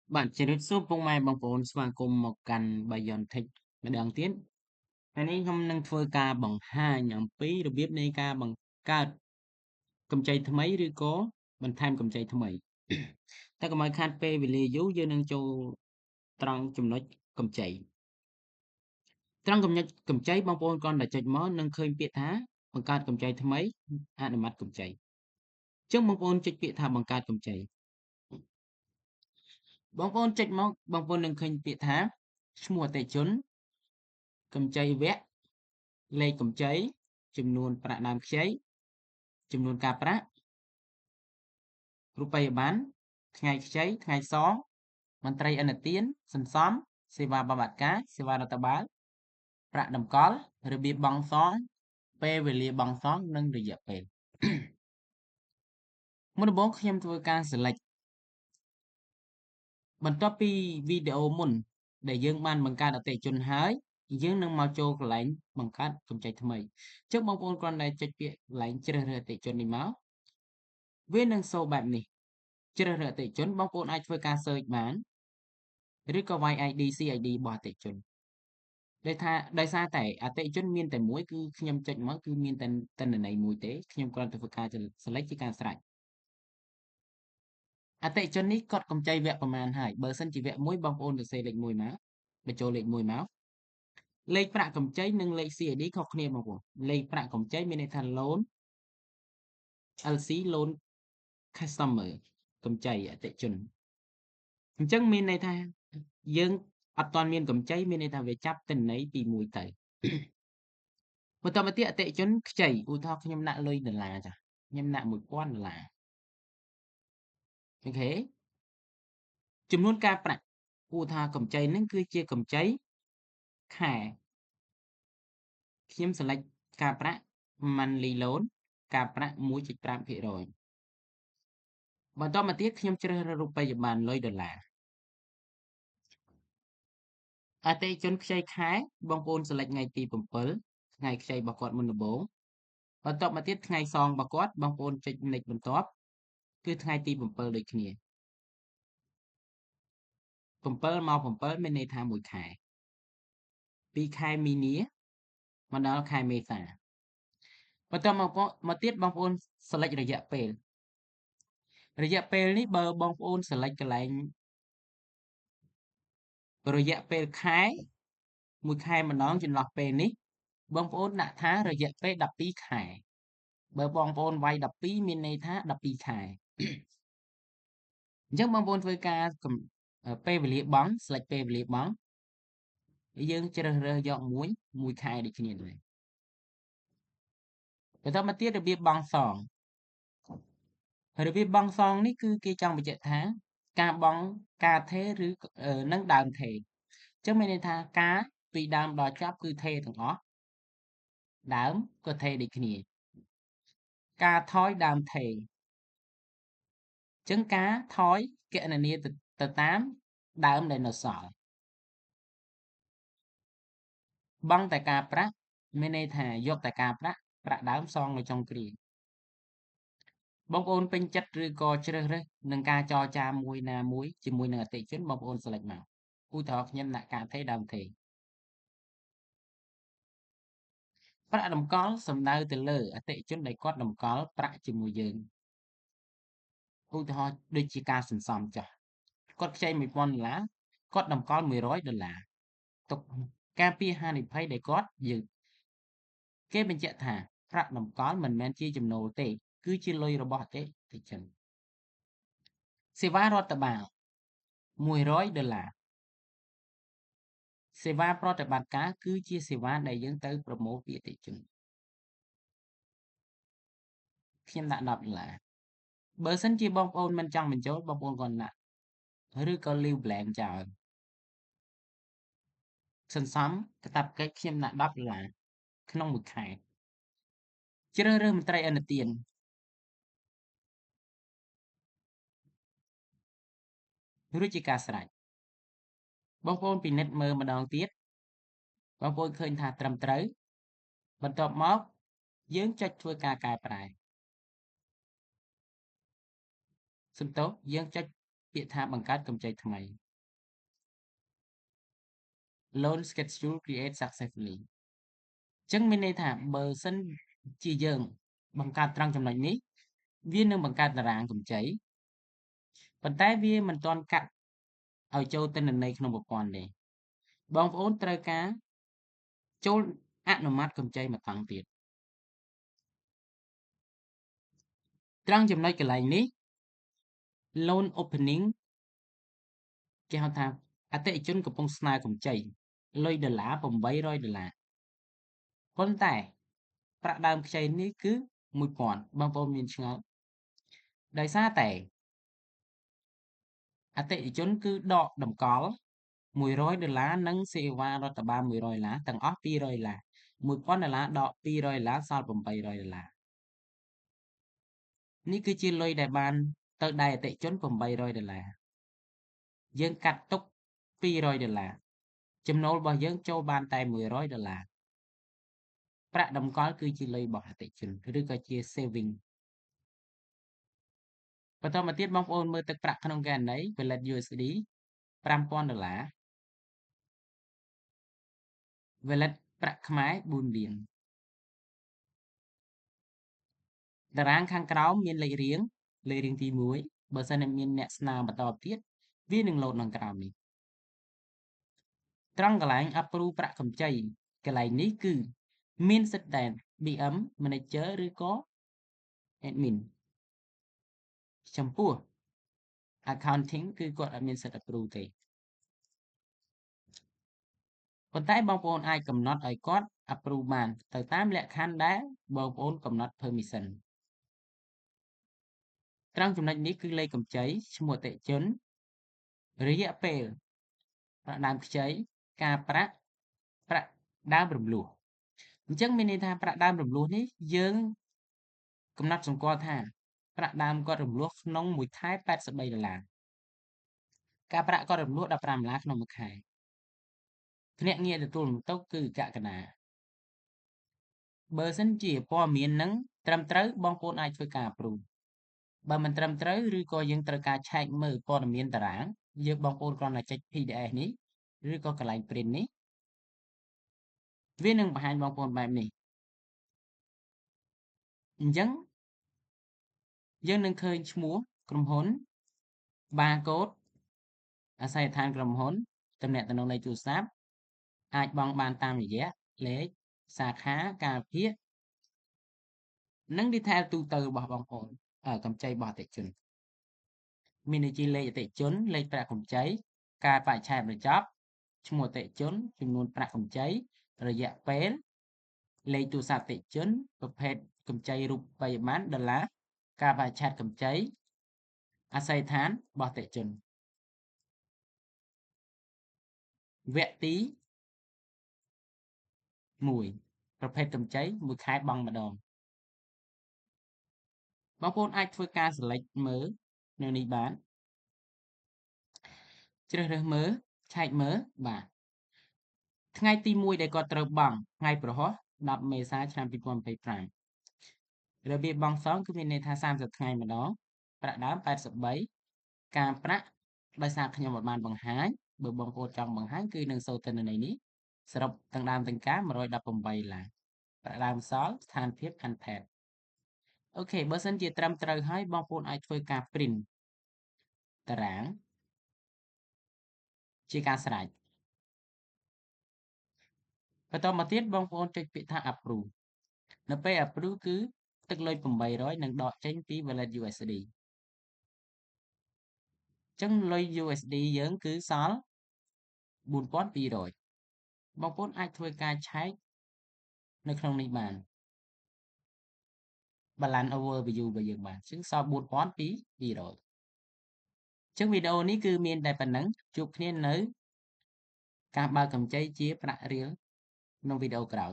bạn chỉ biết giúp bông mai bằng vốn và cùng một căn Biontech mà đáng tiến. Cái này không năng phơi ca bằng hai nhóm phí được biết này ca bằng ca cầm chay thầm mấyឬcó bằng tham cầm chay thầm mấy. Ta có mọi khát phê vì lý dụ dư năng châu trong chùm nói cầm chay. Trong cầm chay bằng vốn con đã chạy mó nâng khơi biệt thá bằng ca cầm chay thầm mấy hạn mặt cầm chay. Trước bằng vốn chạy biệt thá bằng ca cầm chay. Bằng vốn chạy mó bằng vốn nâng khơi biệt thá mùa tệ chốn cầm chay vẽ lây cầm chay chùm nuôn bạc nam chay chùm nuôn ca bạc រូបិយប័ណ្ណថ្ងៃខ្ចីថ្ងៃសមន្ត្រីឥណទានសន្សំសេវាបម្រើការសេវារដ្ឋបាលប្រាក់តម្កល់របៀបបង់សងពេលវេលាបង់សងនិងរយៈពេលមុនដំបូងខ្ញុំធ្វើការ select បន្ទាប់ពីវីដេអូមុនដែលយើងបានបង្កើតអតិថិជនហើយយើងនឹងមកចូលកន្លែងបង្កើតកម្ចីថ្មីអញ្ចឹងបងប្អូនគ្រាន់តែចុចពាក្យកន្លែងជ្រើសរើសអតិថិជននេះមកវានឹងសូបែបនេះជ្រើសរើសអតិថិជនបងប្អូនអាចធ្វើការ search បានឬក៏វាយ ID CID របស់អតិថិជនដោយសារតែអតិថិជនមានតែមួយគឺខ្ញុំចុចមកគឺមានតែទិន្នន័យមួយទេខ្ញុំគ្រាន់តែធ្វើការ select ជាការស្រេចអតិថិជននេះគាត់កម្ចីវគ្គប្រមាណហើយបើសិនជាវគ្គ1បងប្អូនសរសេរលេខ1មកបញ្ចូលលេខ1មកលេខប្រាក់កម្ចីនិងលេខ CID ខុសគ្នាបងប្អូនលេខប្រាក់កម្ចីមានន័យថា loan LC loan customer កម្ចីអតិថិជនអញ្ចឹងមានន័យថាយើងអត់ទាន់មានកម្ចីមានន័យថាវាចាប់ទិន្នន័យទី1ទៅបន្តមកទៀតអតិថិជនខ្ចីឧទាហរណ៍ខ្ញុំដាក់លុយដុល្លារចាខ្ញុំដាក់$1000អូខេចំនួនការប្រាក់ឧទាហរណ៍កម្ចីនឹងគឺជាកម្ចីខែខ្ញុំ select ការប្រាក់ monthly loan ការប្រាក់ 1.5% បន្តមកទៀតខ្ញុំជ្រើសរើសរូបិយប័ណ្ណលុយដុល្លារអតិថិជនខ្ចីខែបងប្អូន select ថ្ងៃទី7ថ្ងៃខ្ចីរបស់គាត់មុនដំបូងបន្ទាប់មកទៀតថ្ងៃសងរបស់គាត់បងប្អូនចុច next បន្ទាប់គឺថ្ងៃទី7ដូចគ្នា7មក7មានន័យថា1ខែពីខែមីនាមកដល់ខែមេសាបន្តមកទៀតបងប្អូន select រយៈពេលនេះបើបងប្អូន select កន្លែងរយៈពេលខែ1ខែម្ដងចន្លោះពេលនេះបងប្អូនដាក់ថារយៈពេល12ខែបើបងប្អូនវាយ12មានន័យថា12ខែអញ្ចឹងបងប្អូនធ្វើការពេលវេលាបង់ select ពេលវេលាបង់យើងជ្រើសរើសយក1ខែដូចគ្នាដែរបន្តមកទៀតរបៀបបង់សងរបៀបបង់សងនេះគឺគេចង់បញ្ជាក់ថាការបង់ការថេរឬនឹងដើមថេរអញ្ចឹងមានន័យថាការពីដើមដល់ចប់គឺថេរទាំងអស់ដើមក៏ថេរដូចគ្នាការថយដើមថេរអញ្ចឹងការថយគណនាទៅតាមដើមដែលនៅសល់បង់តែការប្រាក់មានន័យថាយកតែការប្រាក់ដើមសងនៅចុងគ្រាបងប្អូនពេញចិត្តឬក៏ជ្រើសរើសនឹងការចរចាមួយណាមួយជាមួយនឹងអតិថិជនបងប្អូន select មកឧទាហរណ៍ខ្ញុំដាក់ការថេរដើមថេរប្រាក់តម្កល់សំដៅទៅលើអតិថិជនដែលគាត់តម្កល់ប្រាក់ជាមួយយើងឧទាហរណ៍ដូចជាការសន្សំចុះគាត់ខ្ចី$1000គាត់តម្កល់$100ទុកការពារហានិភ័យដែលគាត់យើងគេបញ្ជាក់ថាប្រាក់តម្កល់មិនមែនជាចំណូលទេគឺជាលុយរបស់អតិថិជនសេវារដ្ឋបាល$100សេវាប្រតិបត្តិការគឺជាសេវាដែលយើងទៅប្រម៉ូទពីអតិថិជនខ្ញុំដាក់$10បើសិនជាបងប្អូនមិនចង់បញ្ចូលបងប្អូនគាត់ដាក់ឬក៏ leave blank ចោលសន្សំកាតព្វកិច្ចខ្ញុំដាក់$10ក្នុងមួយខែជ្រើសរើសមន្ត្រីឥណទានរួចជាការស្រេចបងប្អូនពិនិត្យមើលម្ដងទៀតបងប្អូនឃើញថាត្រឹមត្រូវបន្ទាប់មកយើងចុចធ្វើការកែប្រែសំទោសយើងចុច ពាក្យថាបង្កើតកម្ចីថ្មី Loan schedule create successfully ចឹងមានន័យថាបើសិនជាយើងបង្កើតត្រង់ចំណុចនេះវានឹងបង្កើតតារាងកម្ចីប៉ុន្តែវាមិនទាន់កាត់ឲ្យចូលទិន្នន័យក្នុងប្រព័ន្ធទេបងប្អូនត្រូវការចូលអនុម័តកម្ចីមួយតង់ទៀតត្រង់ចំណុចកន្លែងនេះ loan opening គេហៅថាអតិថិជនកំពុងស្នើកម្ចីលុយដុល្លារ$800ប៉ុន្តែប្រាក់ដើមខ្ចីនេះគឺ1000បងប្អូនមានឆ្ងល់ដោយសារតែអតិថិជនគឺដកតម្កល់$100និងសេវារដ្ឋបាល$100ទាំងអស់$200 $1000ដក$200សល់$800នេះគឺជាលុយដែលបានទៅដៃអតិថិជន$800យើងកាត់ទុក$200ចំណូលរបស់យើងចូលបានតែ$100ប្រាក់តម្កល់គឺជាលុយរបស់អតិថិជនឬក៏ជា saving បន្តមកទៀតបងប្អូនមើលទឹកប្រាក់ក្នុងគណនី Wallet USD $5000 Wallet ប្រាក់ខ្មែរ4លានតារាងខាងក្រោមមានលេខរៀងទី1បើសិនមានអ្នកស្នើបន្តទៀតវានឹងលោតនៅក្រោមនេះត្រង់កន្លែង approve ប្រាក់កម្ចីកន្លែងនេះគឺមានសិទ្ធិតែ BM manager ឬក៏ admin ចំពោះ accounting គឺគាត់អត់មានសិទ្ធិ approve ទេប៉ុន្តែបងប្អូនអាចកំណត់ឲ្យគាត់ approve បានទៅតាមលក្ខខណ្ឌដែលបងប្អូនកំណត់ permission ត្រង់ចំណុចនេះគឺលេខកម្ចីឈ្មោះអតិថិជនរយៈពេលប្រាក់ដើមខ្ចីការប្រាក់ដើមរំលោះអញ្ចឹងមានន័យថាប្រាក់ដើមរំលោះនេះយើងកំណត់សម្គាល់ថាប្រាក់ដើមគាត់រំលោះក្នុងមួយខែ$83ការប្រាក់គាត់រំលោះ$15ក្នុងមួយខែភ្នាក់ងារទទួលបន្ទុកគឺកក្កណាបើសិនជាព័ត៌មាននឹងត្រឹមត្រូវបងប្អូនអាចធ្វើការ approve បើមិនត្រឹមត្រូវឬក៏យើងត្រូវការឆែកមើលព័ត៌មានតារាងយើងបងប្អូនគ្រាន់តែចុច PDF នេះឬក៏កន្លែង print នេះវានឹងបង្ហាញបងប្អូនបែបនេះអញ្ចឹងយើងនឹងឃើញឈ្មោះក្រុមហ៊ុន barcode អាសយដ្ឋានក្រុមហ៊ុនទំនាក់ទំនងលេខទូរស័ព្ទអាចបង់បានតាមរយៈលេខសាខាការពារនិង detail ទូទៅរបស់បងប្អូនកម្ចីរបស់អតិថិជនមានដូចជាលេខអតិថិជនលេខប្រាក់កម្ចីការបច្ឆេទបញ្ចប់ឈ្មោះអតិថិជនចំនួនប្រាក់កម្ចីរយៈពេលលេខទូរស័ព្ទអតិថិជនប្រភេទកម្ចីរូបិយប័ណ្ណដុល្លារការបច្ឆេទកម្ចីអាសយដ្ឋានរបស់អតិថិជនវគ្គទី1ប្រភេទកម្ចីមួយខែបង់ម្ដងបងប្អូនអាចធ្វើការ select មើលនៅនេះបានជ្រើសរើសមើលឆែកមើលបាទថ្ងៃទី1ដែលគាត់ត្រូវបង់ថ្ងៃប្រហោះ10មេសាឆ្នាំ2025របៀបបង់សងគឺមានន័យថា30ថ្ងៃម្ដងប្រាក់ដើម83ការប្រាក់ដោយសារខ្ញុំអត់បានបង្ហាញបើបងប្អូនចង់បង្ហាញគឺនឹងសូត្រទិន្នន័យនេះសរុបទាំងដើមទាំងការ$118ប្រាក់ដើមសល់ស្ថានភាព unpaid អូខេបើសិនជាត្រឹមត្រូវហើយបងប្អូនអាចធ្វើការ print តារាងជាការស្រេចបន្តមកទៀតបងប្អូនចុចពាក្យថា approve នៅពេល approve គឺទឹកលុយ800នឹងដកចេញពី wallet USD អញ្ចឹងលុយ USD យើងគឺសល់4200បងប្អូនអាចធ្វើការឆែកនៅក្នុងនេះបាន balance overview របស់យើងបានអញ្ចឹងសល់4200អញ្ចឹងវីដេអូនេះគឺមានតែប៉ុណ្្នឹងជួបគ្នានៅការបើកកម្ចីជាប្រាក់រៀលក្នុងវីដេអូក្រោយ